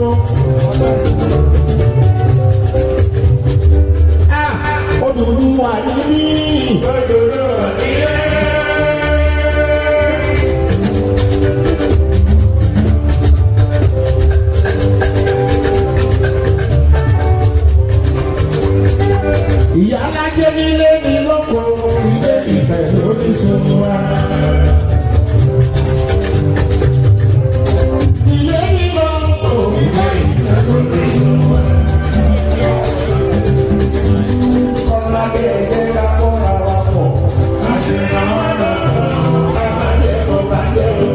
wọn. Odùduwà ní mí. Odùduwà ní ẹ́. Ìyá alájẹ nílé ní lóko ilé ìfẹ́ lórí sunsun wa. Ilé ní lóko ilé ìfẹ́ lórí sunsun wa. Kọ́lá gẹ́gẹ́ ká kọ́ra wa pọ̀. Àṣìlá wa náà ká bàjẹ́ kó bàjẹ́ o.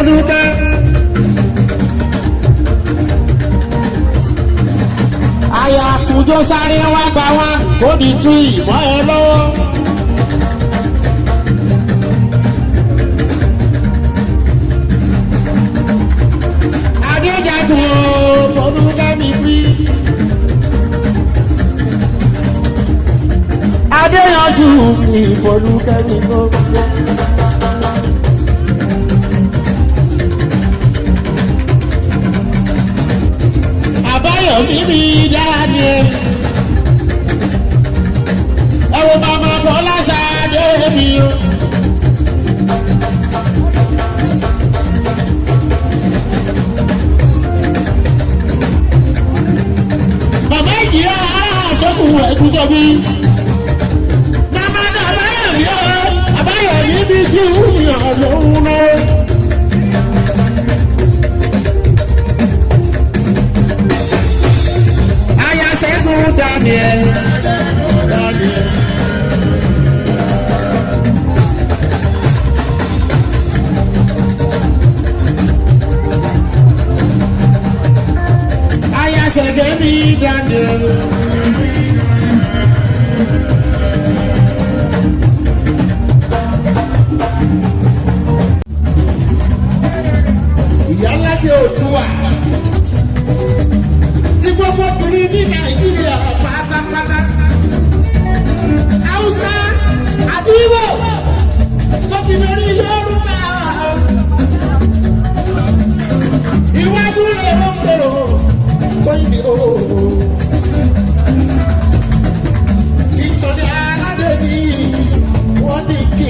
Folúkẹ́. Àyà àkùjọ sáré wá gbà wá kó di tú ìmọ̀ ẹ lọ́wọ́. Adéjàdùn Folúkẹ́ mi fi. Adéyanjú mi Folúkẹ́ mi gbogbo. Àbáyọ̀mí mi jáde. Ẹ wo màmá Fọláṣadé mi o. Màmá ìjìyà aṣọ́kù ẹ̀kújọ́ bí. Màmá náà Àbáyọ̀mí bí tí ó yàn lóhùn náà. Daniel. Aya Ṣẹ̀gẹ́mi Daniel. Ìyálájẹ Oòduà tí gbogbo obìnrin ní Nàìjíríà pátápátá. Haúsá àti Ìgbò tó fi lórí Yorùbá. Iwájú lè ló ń bèrò tó ń di òòrò. Kì í sọ ní aládé ní wọ́n ní kí